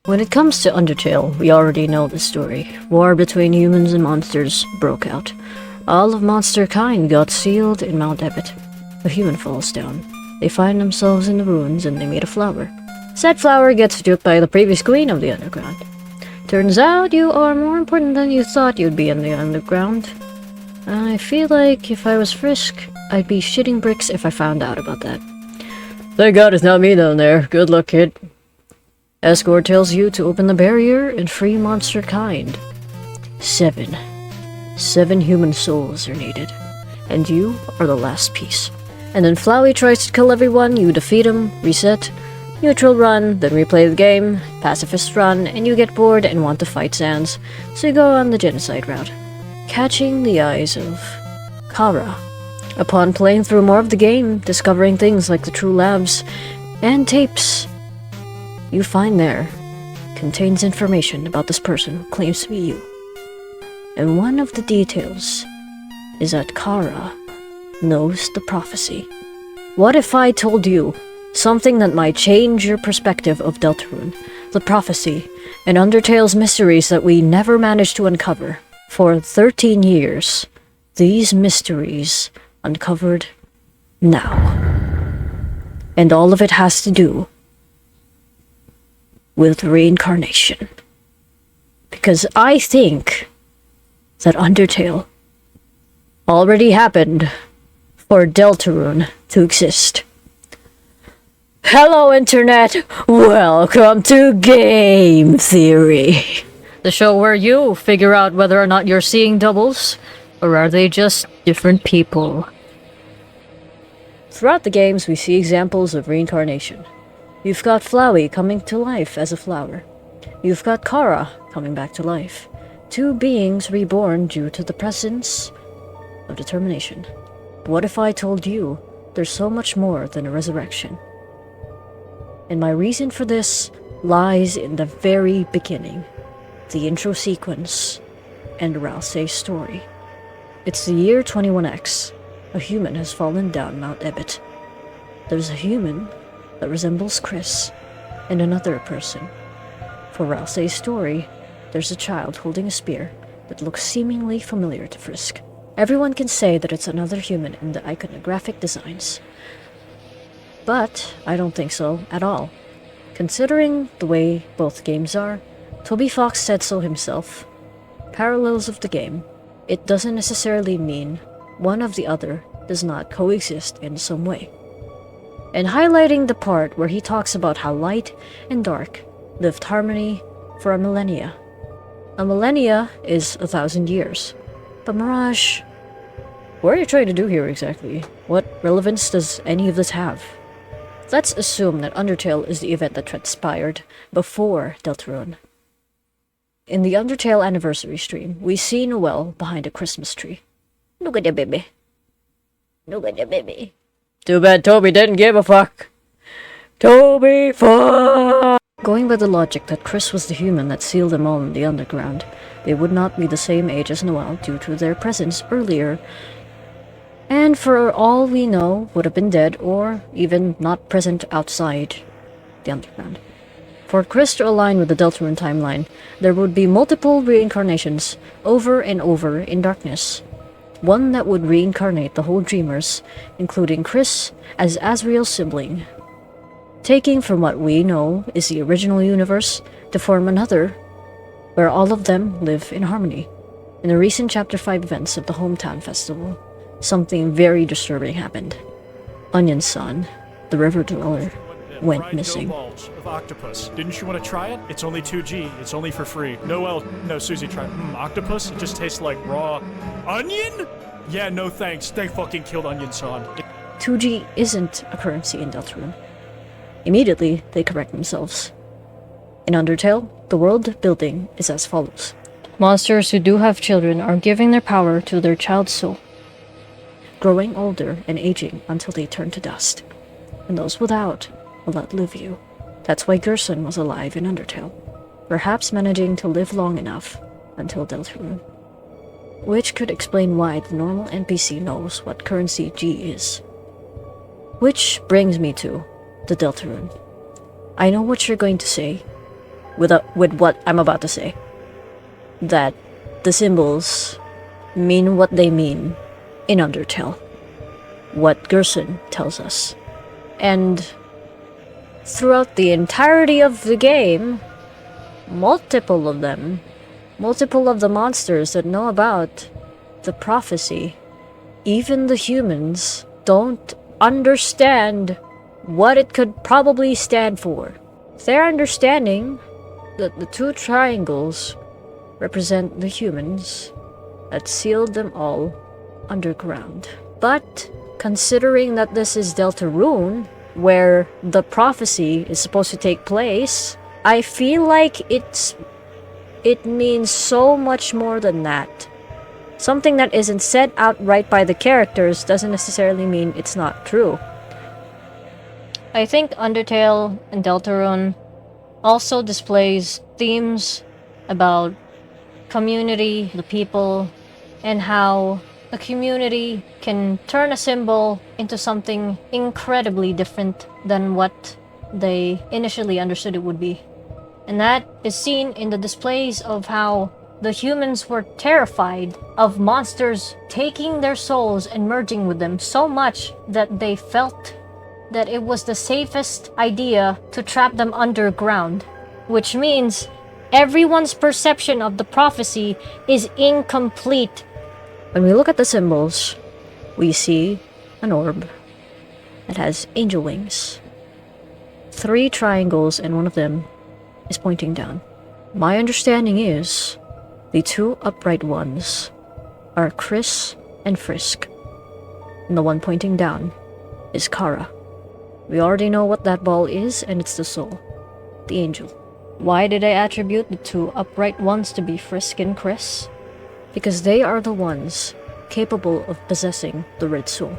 When it comes to Undertale, we already know the story. War between humans and monsters broke out. All of monster kind got sealed in Mount Ebott. A human falls down. They find themselves in the ruins and they meet a flower. Said flower gets duped by the previous queen of the underground. Turns out you are more important than you thought you'd be in the underground. I feel like if I was Frisk, I'd be shitting bricks if I found out about that. Thank God it's not me down there. Good luck, kid. Escort tells you to open the barrier and free monster kind. 7 human souls are needed, and you are the last piece. And then Flowey tries to kill everyone, you defeat him, reset, neutral run, then replay the game, pacifist run, and you get bored and want to fight Sans, so you go on the genocide route. Catching the eyes of Kara. Upon playing through more of the game, discovering things like the true labs and tapes you find there contains information about this person who claims to be you. And one of the details is that Kara knows the prophecy. What if I told you something that might change your perspective of Deltarune, the prophecy, and Undertale's mysteries that we never managed to uncover? For 13 years, these mysteries uncovered now. And all of it has to do with reincarnation. Because I think that Undertale already happened for Deltarune to exist. Hello, Internet! Welcome to Game Theory! The show where you figure out whether or not you're seeing doubles, or are they just different people. Throughout the games, we see examples of reincarnation. You've got Flowey coming to life as a flower. You've got Kara coming back to life. 2 beings reborn due to the presence of determination. What if I told you there's so much more than a resurrection? And my reason for this lies in the very beginning, the intro sequence, and Rousey's story. It's the year 21X. A human has fallen down Mount Ebott. There's a human that resembles Chris, and another person. For Rousey's story, there's a child holding a spear that looks seemingly familiar to Frisk. Everyone can say that it's another human in the iconographic designs. But I don't think so at all. Considering the way both games are, Toby Fox said so himself. Parallels of the game. It doesn't necessarily mean one of the other does not coexist in some way. And highlighting the part where he talks about how light and dark lived harmony for a millennia. A millennia is 1,000 years. But Mirage, what are you trying to do here exactly? What relevance does any of this have? Let's assume that Undertale is the event that transpired before Deltarune. In the Undertale anniversary stream, we see Noelle behind a Christmas tree. Look at the baby. Look at the baby. Too bad Toby didn't give a fuck. Toby fuck! Going by the logic that Chris was the human that sealed them all in the underground, they would not be the same age as Noelle due to their presence earlier, and for all we know, would have been dead or even not present outside the underground. For Chris to align with the Deltarune timeline, there would be multiple reincarnations over and over in darkness. One that would reincarnate the whole Dreamers, including Chris as Azriel's sibling. Taking from what we know is the original universe to form another, where all of them live in harmony. In the recent Chapter 5 events of the Hometown Festival, something very disturbing happened. Onion's son, the river dweller, went missing. Of octopus. Didn't you want to try it? It's only 2G. It's only for free. No, Susie, try it. Octopus? It just tastes like raw onion? Yeah, no thanks. They fucking killed Onion Son. 2G isn't a currency in Deltarune. Immediately, they correct themselves. In Undertale, the world building is as follows. Monsters who do have children are giving their power to their child's soul, growing older and aging until they turn to dust. And those without will outlive you. That's why Gerson was alive in Undertale, perhaps managing to live long enough until Deltarune. Which could explain why the normal NPC knows what currency G is. Which brings me to the Deltarune. I know what you're going to say. with what I'm about to say. That the symbols mean what they mean in Undertale. What Gerson tells us. And throughout the entirety of the game, multiple of the monsters that know about the prophecy, even the humans, don't understand what it could probably stand for. They're understanding that the two triangles represent the humans that sealed them all underground. But considering that this is Deltarune, where the prophecy is supposed to take place, I feel like it means so much more than that. Something that isn't said outright by the characters doesn't necessarily mean it's not true. I think Undertale and Deltarune also displays themes about community, the people, and how the community can turn a symbol into something incredibly different than what they initially understood it would be. And that is seen in the displays of how the humans were terrified of monsters taking their souls and merging with them so much that they felt that it was the safest idea to trap them underground, which means everyone's perception of the prophecy is incomplete. When we look at the symbols, we see an orb that has angel wings, 3 triangles, and one of them is pointing down. My understanding is the 2 upright ones are Chris and Frisk, and the one pointing down is Kara. We already know what that ball is, and it's the soul, the angel. Why did I attribute the 2 upright ones to be Frisk and Chris? Because they are the ones capable of possessing the red soul.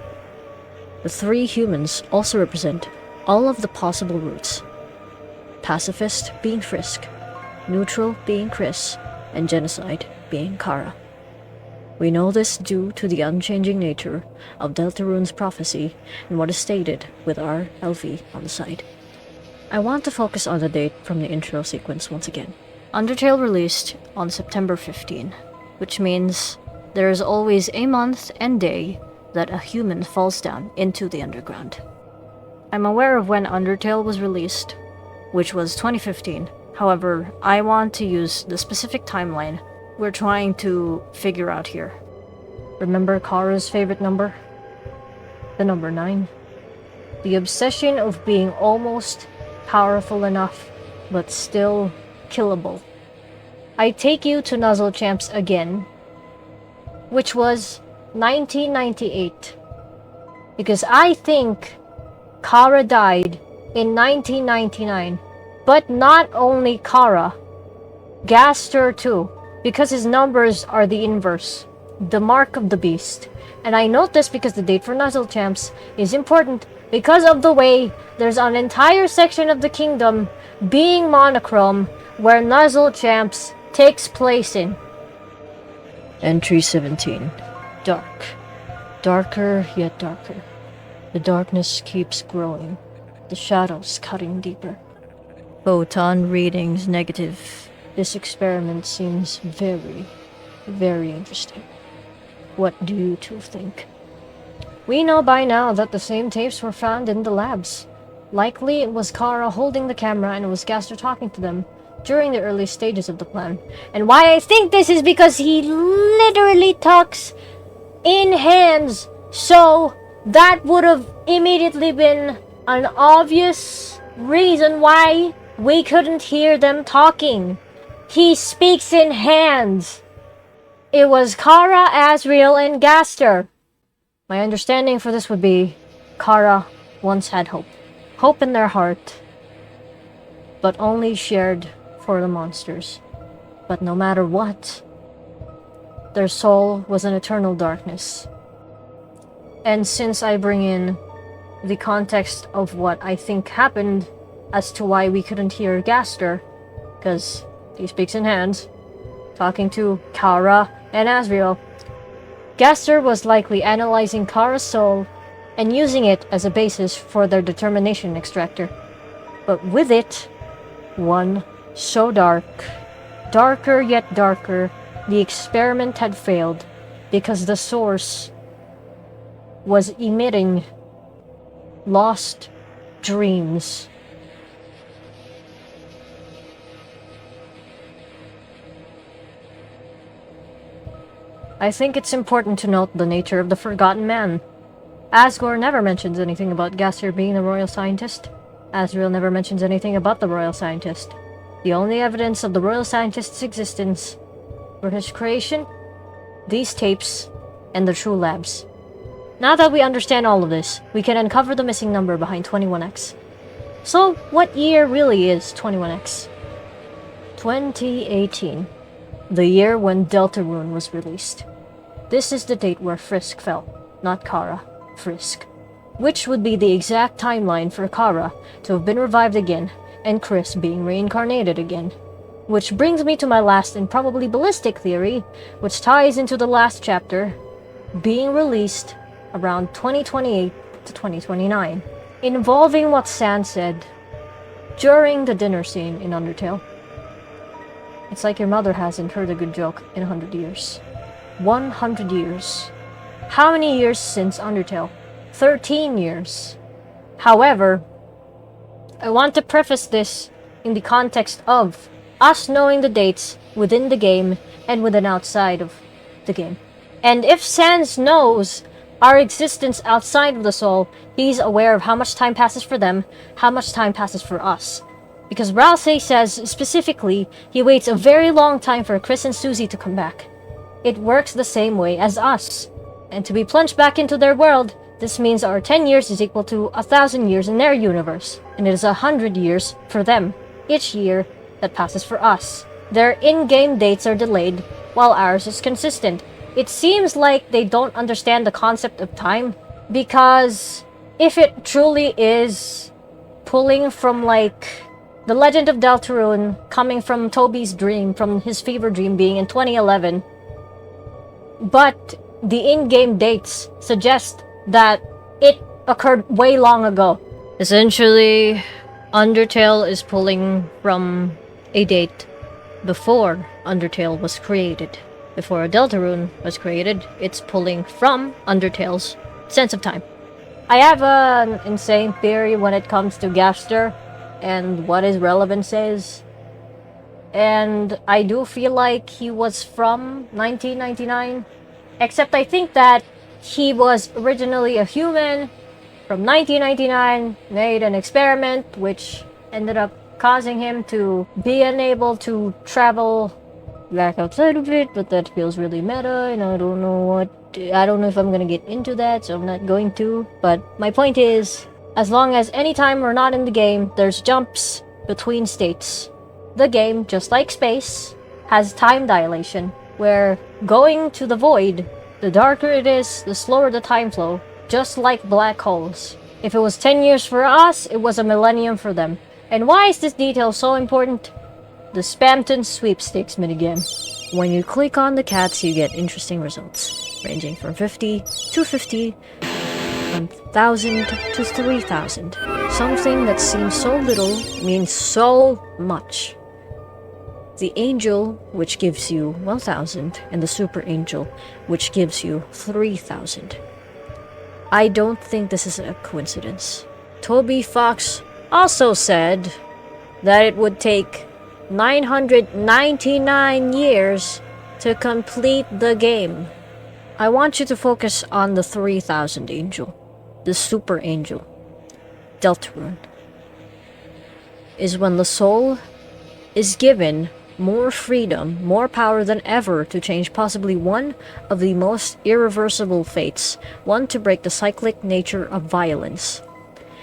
The 3 humans also represent all of the possible routes. Pacifist being Frisk, neutral being Chris, and genocide being Kara. We know this due to the unchanging nature of Deltarune's prophecy and what is stated with our LV on the side. I want to focus on the date from the intro sequence once again. Undertale released on September 15, which means there is always a month and day that a human falls down into the underground. I'm aware of when Undertale was released, which was 2015. However, I want to use the specific timeline we're trying to figure out here. Remember Kara's favorite number? The number 9. The obsession of being almost powerful enough, but still killable. I take you to Nuzzle Champs again, which was 1998. Because I think Kara died in 1999. But not only Kara, Gaster too, because his numbers are the inverse, the mark of the beast. And I note this because the date for Nuzzle Champs is important because of the way there's an entire section of the kingdom being monochrome where Nuzzle Champs takes place in. Entry 17. Dark. Darker yet darker. The darkness keeps growing, the shadows cutting deeper. Photon readings negative. This experiment seems very, very interesting. What do you two think? We know by now that the same tapes were found in the labs. Likely it was Kara holding the camera and it was Gaster talking to them during the early stages of the plan. And why I think this is because he literally talks in hands. So that would have immediately been an obvious reason why we couldn't hear them talking. He speaks in hands. It was Kara, Asriel, and Gaster. My understanding for this would be Kara once had hope. Hope in their heart, but only shared for the monsters. But no matter what, their soul was an eternal darkness. And since I bring in the context of what I think happened as to why we couldn't hear Gaster, because he speaks in hands, talking to Kara and Asriel, Gaster was likely analyzing Kara's soul and using it as a basis for their determination extractor. But with it, one So dark. Darker yet darker. The experiment had failed because the source was emitting lost dreams. I think it's important to note the nature of the Forgotten Man. Asgore never mentions anything about Gassir being the royal scientist. Asriel never mentions anything about the royal scientist. The only evidence of the royal scientist's existence were his creation, these tapes, and the true labs. Now that we understand all of this, we can uncover the missing number behind 21X. So, what year really is 21X? 2018. The year when Deltarune was released. This is the date where Frisk fell, not Kara, Frisk. Which would be the exact timeline for Kara to have been revived again, and Chris being reincarnated again. Which brings me to my last and probably ballistic theory, which ties into the last chapter, being released around 2028 to 2029, involving what Sans said during the dinner scene in Undertale. It's like your mother hasn't heard a good joke in 100 years. 100 years. How many years since Undertale? 13 years. However, I want to preface this in the context of us knowing the dates within the game and within outside of the game. And if Sans knows our existence outside of the soul, he's aware of how much time passes for them, how much time passes for us. Because Rousey says specifically he waits a very long time for Chris and Susie to come back. It works the same way as us. And to be plunged back into their world, this means our 10 years is equal to 1,000 years in their universe, and it is 100 years for them, each year that passes for us. Their in-game dates are delayed, while ours is consistent. It seems like they don't understand the concept of time, because if it truly is pulling from like the Legend of Deltarune coming from Toby's dream, from his fever dream being in 2011, but the in-game dates suggest that it occurred way long ago. Essentially, Undertale is pulling from a date before Undertale was created. Before Deltarune was created, it's pulling from Undertale's sense of time. I have an insane theory when it comes to Gaster and what his relevance is. And I do feel like he was from 1999. Except I think that he was originally a human from 1999, made an experiment which ended up causing him to be unable to travel back outside of it, but that feels really meta, and I don't know if I'm gonna get into that, so I'm not going to. But my point is, as long as anytime we're not in the game, there's jumps between states. The game, just like space, has time dilation, where going to the void, the darker it is, the slower the time flow, just like black holes. If it was 10 years for us, it was a millennium for them. And why is this detail so important? The Spamton sweepstakes minigame. When you click on the cats, you get interesting results, ranging from 50 to 50, 1,000 to 3,000. Something that seems so little means so much. The angel, which gives you 1,000, and the super angel, which gives you 3,000. I don't think this is a coincidence. Toby Fox also said that it would take 999 years to complete the game. I want you to focus on the 3,000 angel, the super angel. Deltarune is when the soul is given more freedom, more power than ever to change possibly one of the most irreversible fates, one to break the cyclic nature of violence.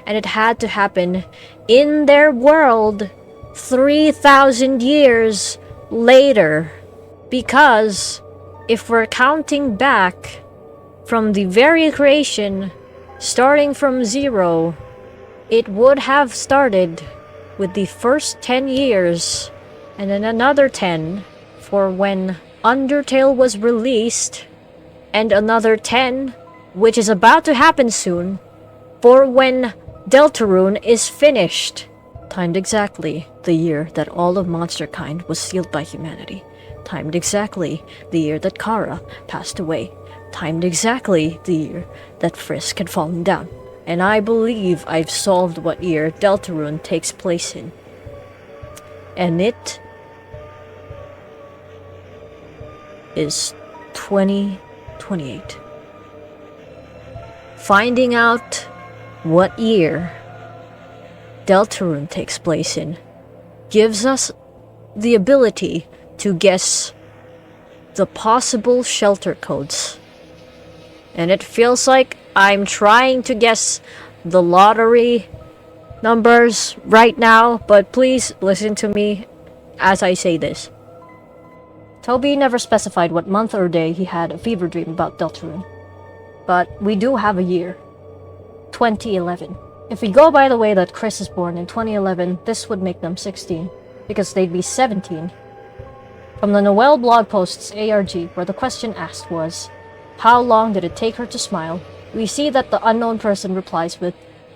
And it had to happen in their world 3,000 years later, because if we're counting back from the very creation, starting from 0, it would have started with the first 10 years and then another 10 for when Undertale was released, and another 10, which is about to happen soon, for when Deltarune is finished. timed exactly the year that all of monster kind was sealed by humanity, timed exactly the year that Kara passed away, timed exactly the year that Frisk had fallen down. And I believe I've solved what year Deltarune takes place in. And it is 2028. Finding out what year Deltarune takes place in gives us the ability to guess the possible shelter codes. And it feels like I'm trying to guess the lottery numbers right now, but please listen to me as I say this. Toby never specified what month or day he had a fever dream about Deltarune, but we do have a year, 2011. If we go by the way that Chris is born in 2011, this would make them 16, because they'd be 17. From the Noelle blog post's ARG, where the question asked was, how long did it take her to smile? We see that the unknown person replies with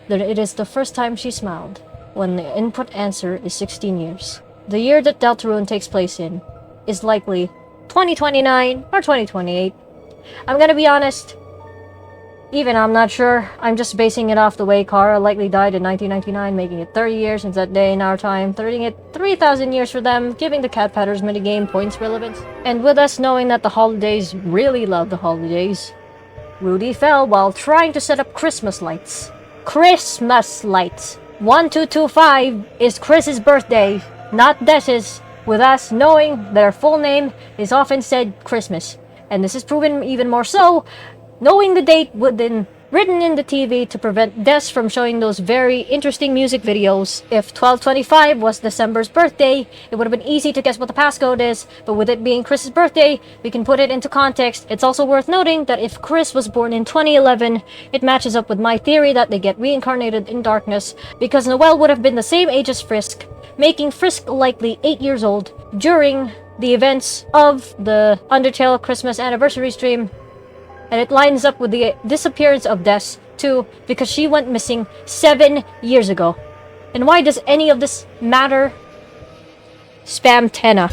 that it is the first time she smiled, when the input answer is 16 years. The year that Deltarune takes place in is likely 2029 or 2028. I'm gonna be honest, even I'm not sure. I'm just basing it off the way Kara likely died in 1999, making it 30 years since that day in our time, turning it 3,000 years for them, giving the Cat Patters minigame points relevance. And with us knowing that the holidays really love the holidays, Rudy fell while trying to set up Christmas lights. Christmas lights! 1225 is Chris's birthday, not Desh's, with us knowing their full name is often said Christmas. And this is proven even more so knowing the date within written in the TV to prevent Des from showing those very interesting music videos. If 1225 was December's birthday, it would have been easy to guess what the passcode is, but with it being Chris's birthday, we can put it into context. It's also worth noting that if Chris was born in 2011, it matches up with my theory that they get reincarnated in darkness, because Noelle would have been the same age as Frisk, making Frisk likely 8 years old during the events of the Undertale Christmas anniversary stream. And it lines up with the disappearance of Des, too, because she went missing 7 years ago. And why does any of this matter? Spam Tenna.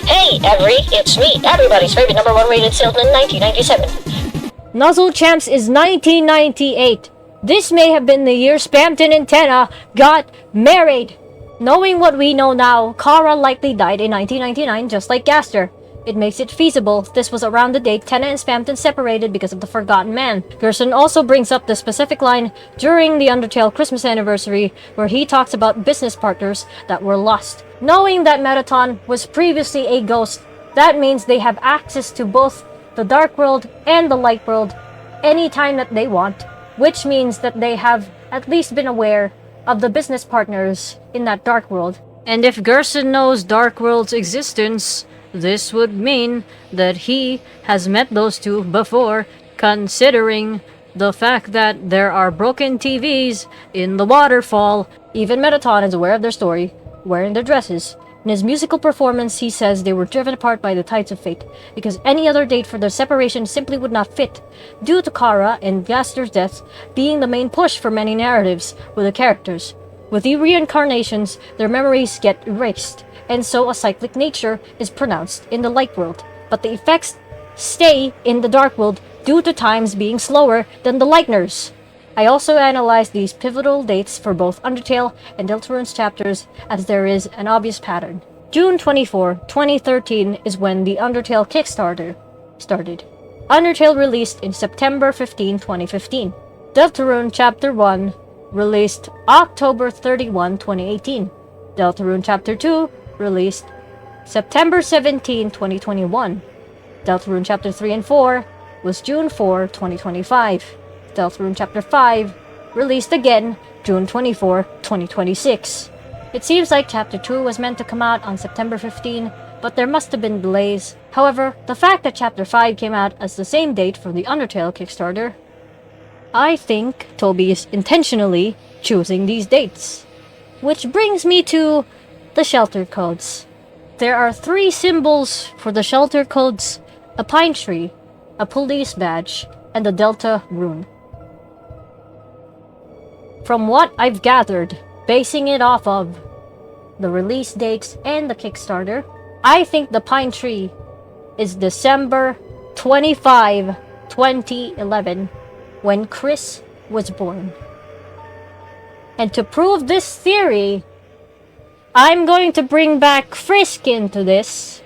Hey, Every, it's me, everybody's favorite #1 rated salesman, 1997. Nuzzle Champs is 1998. This may have been the year Spamton and Tenna got married. Knowing what we know now, Kara likely died in 1999, just like Gaster. It makes it feasible this was around the date Tenna and Spamton separated because of the Forgotten Man. Gerson also brings up the specific line during the Undertale Christmas anniversary where he talks about business partners that were lost. Knowing that Metaton was previously a ghost, that means they have access to both the Dark World and the Light World anytime that they want, which means that they have at least been aware of the business partners in that Dark World. And if Gerson knows Dark World's existence, this would mean that he has met those two before, considering the fact that there are broken TVs in the waterfall. Even Metaton is aware of their story, wearing their dresses. In his musical performance, he says they were driven apart by the tides of fate, because any other date for their separation simply would not fit, due to Kara and Gaster's deaths being the main push for many narratives with the characters. With the reincarnations, their memories get erased, and so a cyclic nature is pronounced in the Light World, but the effects stay in the Dark World due to times being slower than the Lightners. I also analyzed these pivotal dates for both Undertale and Deltarune's chapters, as there is an obvious pattern. June 24, 2013 is when the Undertale Kickstarter started. Undertale released in September 15, 2015. Deltarune Chapter 1 released October 31, 2018. Deltarune Chapter 2 released September 17, 2021. Deltarune Chapter 3 and 4 was June 4, 2025. Deltarune Chapter 5 released again June 24, 2026. It seems like Chapter 2 was meant to come out on September 15, but there must have been delays. However, the fact that Chapter 5 came out as the same date for the Undertale Kickstarter, I think Toby is intentionally choosing these dates. Which brings me to the shelter codes. There are 3 symbols for the shelter codes: a pine tree, a police badge, and a delta rune. From what I've gathered, basing it off of the release dates and the Kickstarter, I think the pine tree is December 25, 2011, when Chris was born. And to prove this theory, I'm going to bring back Frisk into this,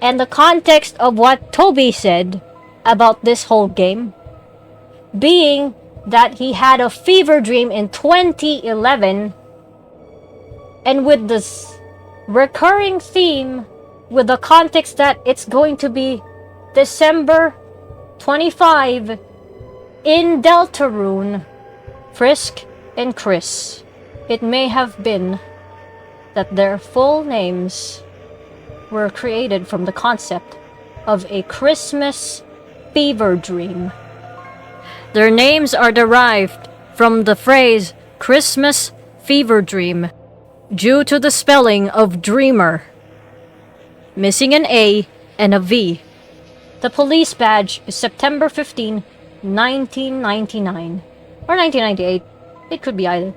and the context of what Toby said about this whole game, being that he had a fever dream in 2011, and with this recurring theme, with the context that it's going to be December 25 in Deltarune, Frisk and Chris, it may have been that their full names were created from the concept of a Christmas fever dream. Their names are derived from the phrase Christmas fever dream due to the spelling of dreamer, missing an A and a V. The police badge is September 15, 1999. Or 1998. It could be either.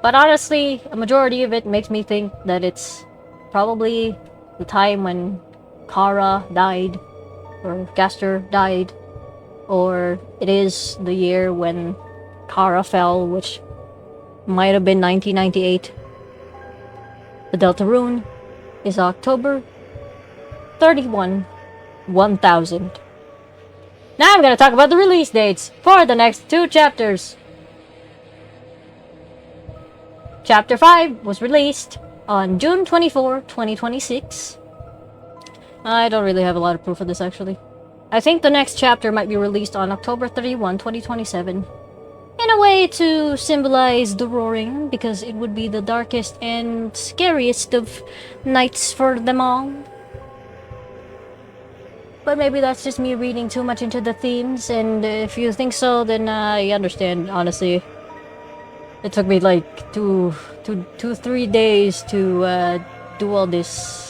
But honestly, a majority of it makes me think that it's probably the time when Kara died, or Gaster died, or it is the year when Kara fell, which might have been 1998. The Deltarune is October 31, 1000. Now I'm gonna talk about the release dates for the next 2 chapters. Chapter 5 was released on June 24, 2026. I don't really have a lot of proof of this actually. I think the next chapter might be released on October 31, 2027. In a way to symbolize the roaring, because it would be the darkest and scariest of nights for them all. But maybe that's just me reading too much into the themes, and if you think so, then I understand, honestly. It took me like 3 days to do all this.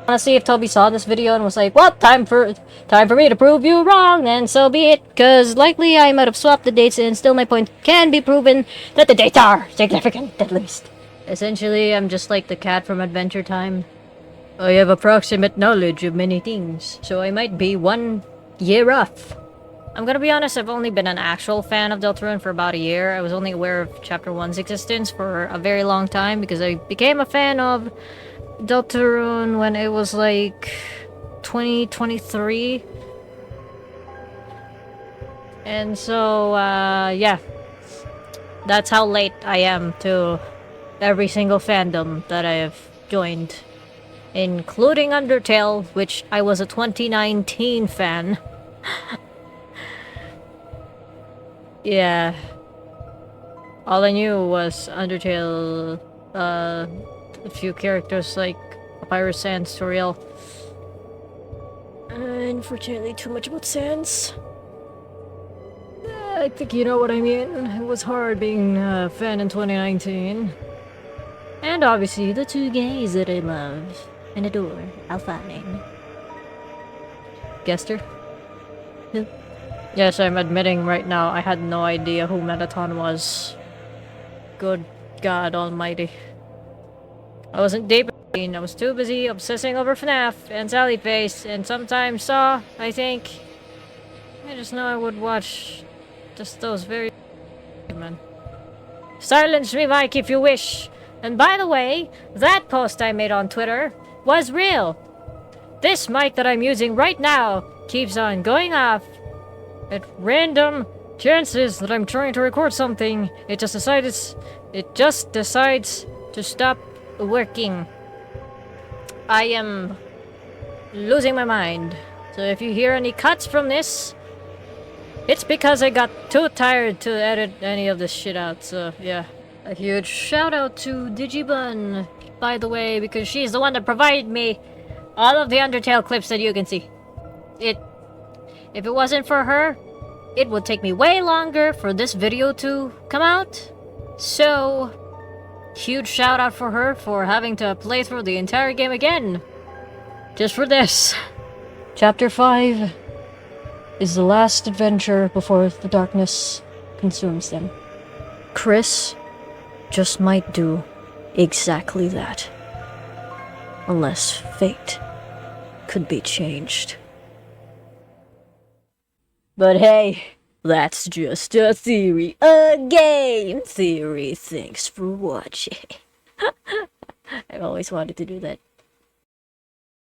Honestly, if Toby saw this video and was like, well, time for me to prove you wrong, then so be it, cause likely I might have swapped the dates and still my point can be proven that the dates are significant, at least. Essentially, I'm just like the cat from Adventure Time. I have approximate knowledge of many things, so I might be 1 year off. I'm gonna be honest, I've only been an actual fan of Deltarune for about a year. I was only aware of Chapter 1's existence for a very long time, because I became a fan of Deltarune when it was like 2023. And so, yeah. That's how late I am to every single fandom that I have joined. Including Undertale, which I was a 2019 fan. Yeah. All I knew was Undertale, a few characters like Papyrus and Storiel. Unfortunately, too much about Sans. I think you know what I mean. It was hard being a fan in 2019. And obviously, the 2 gays that I love and adore, Alphaning. Gester? Who? Yes, I'm admitting right now, I had no idea who Metaton was. Good God almighty. I wasn't deep. I was too busy obsessing over FNAF and Sally Face and sometimes Saw, I think. I just know I would watch just those very... man. Silence me, Mike, if you wish. And by the way, that post I made on Twitter was real. This mic that I'm using right now keeps on going off at random chances that I'm trying to record something. It just decides to stop working. I am losing my mind. So if you hear any cuts from this, it's because I got too tired to edit any of this shit out. So yeah. A huge shout out to Digibun, by the way, because she's the one that provided me all of the Undertale clips that you can see. If it wasn't for her, it would take me way longer for this video to come out. So, huge shout out for her for having to play through the entire game again. Just for this. Chapter 5 is the last adventure before the darkness consumes them. Chris just might do exactly that. Unless fate could be changed. But hey, that's just a theory. A game theory. Thanks for watching. I've always wanted to do that.